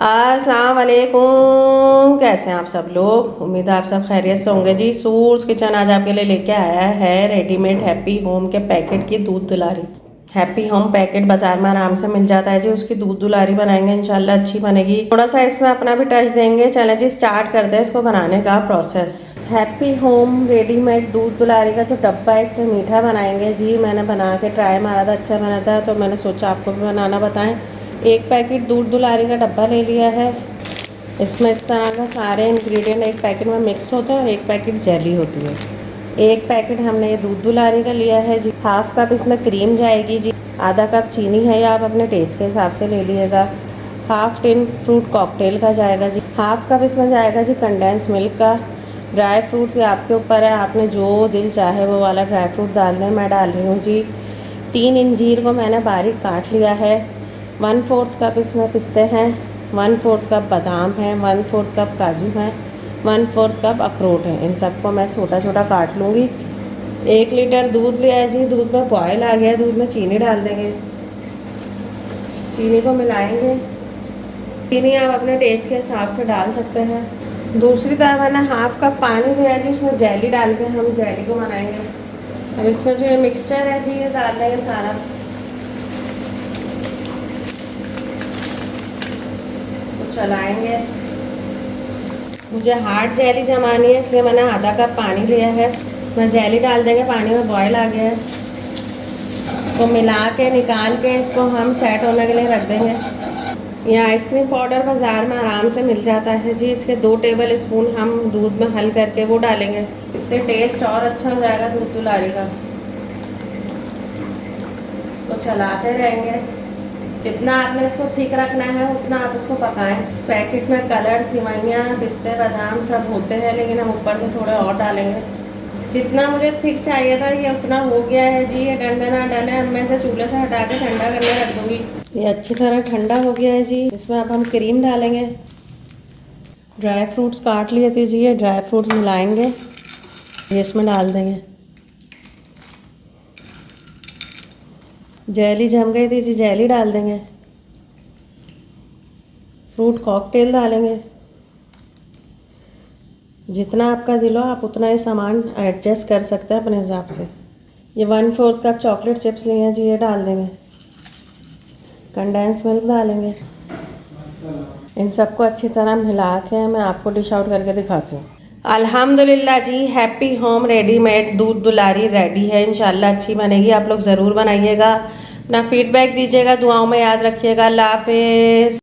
अस्सलाम वालेकुम, कैसे हैं आप सब लोग। उम्मीद है आप सब खैरियत से होंगे जी। सूट्स किचन आज आपके लिए लेके आया है रेडीमेड हैप्पी होम के पैकेट की दूध दुलारी। हैप्पी होम पैकेट बाजार में आराम से मिल जाता है जी। उसकी दूध दुलारी बनाएंगे, इंशाल्लाह अच्छी बनेगी। थोड़ा सा इसमें अपना भी टच देंगे। चलें जी स्टार्ट करते हैं इसको बनाने का प्रोसेस। हैप्पी होम रेडीमेड दूध दुलारी का जो डब्बा है, इससे मीठा बनाएंगे जी। मैंने बना के ट्राई मारा था, अच्छा बना था, तो मैंने सोचा आपको भी बनाना बताएं। एक पैकेट दूध दुलारी का डब्बा ले लिया है। इसमें इस तरह का सारे इंग्रेडिएंट एक पैकेट में मिक्स होते हैं और एक पैकेट जेली होती है। एक पैकेट हमने ये दूध दुलारी का लिया है जी। हाफ कप इसमें क्रीम जाएगी जी। आधा कप चीनी है, या आप अपने टेस्ट के हिसाब से ले लीजिएगा। हाफ टिन फ्रूट कॉकटेल का जाएगा जी। हाफ कप इसमें जाएगा जी कंडेंस मिल्क का। ड्राई फ्रूट्स ये आपके ऊपर है, आपने जो दिल चाहे वो वाला ड्राई फ्रूट डाल दें। मैं डाल रही हूँ जी 3 अंजीर को मैंने बारीक काट लिया है। 1/4 कप इसमें पिस्ते हैं, 1/4 कप बादाम है, 1/4 कप काजू हैं, 1/4 कप अखरोट है। इन सबको मैं छोटा छोटा काट लूँगी। 1 लीटर दूध लिया है जी। दूध में बॉयल आ गया है, दूध में चीनी डाल देंगे। चीनी को मिलाएंगे। चीनी आप अपने टेस्ट के हिसाब से डाल सकते हैं। दूसरी तरफ मैंने हाफ कप पानी लिया है जी। उसमें जेली डाल के हम जेली को बनाएंगे। अब इसमें जो ये मिक्सचर है जी, ये डाल देंगे सारा। चलाएंगे। मुझे हार्ड जेली जमानी है, इसलिए मैंने आधा कप पानी लिया है। इसमें जेली डाल देंगे। पानी में बॉयल आ गया है, इसको मिला के निकाल के इसको हम सेट होने के लिए रख देंगे। यह आइसक्रीम पाउडर बाज़ार में आराम से मिल जाता है जी। इसके 2 टेबल स्पून हम दूध में हल करके वो डालेंगे। इससे टेस्ट और अच्छा हो जाएगा दूध दुलारी का। इसको चलाते रहेंगे। जितना आपने इसको थिक रखना है उतना आप इसको पकाएं। इस पैकेट में कलर, सिवैयाँ, पिस्ते, बादाम सब होते हैं, लेकिन हम ऊपर से थोड़े और डालेंगे। जितना मुझे थिक चाहिए था ये उतना हो गया है जी। ये डंडे ना डले, अब मैं इसे चूल्हे से हटा के ठंडा करने रख दूँगी। ये अच्छी तरह ठंडा हो गया है जी। इसमें अब हम क्रीम डालेंगे। ड्राई फ्रूट्स काट लिए थे जी, ये ड्राई फ्रूट्स मिलाएंगे, ये इसमें डाल देंगे। जेली जम गई थी जी, जेली डाल देंगे। फ्रूट कॉकटेल डालेंगे। जितना आपका दिल हो आप उतना ही सामान एडजस्ट कर सकते हैं अपने हिसाब से। ये 1/4 कप चॉकलेट चिप्स लिए हैं जी, ये डाल देंगे। कंडेंस मिल्क डालेंगे। इन सबको अच्छी तरह मिला के मैं आपको डिश आउट करके दिखाती हूँ। अल्हम्दुलिल्लाह जी, हैप्पी होम रेडीमेड दूध दुलारी रेडी है। इंशाल्लाह अच्छी बनेगी। आप लोग ज़रूर बनाइएगा, अपना फीडबैक दीजिएगा, दुआओं में याद रखिएगा। अल्लाह हाफिज़।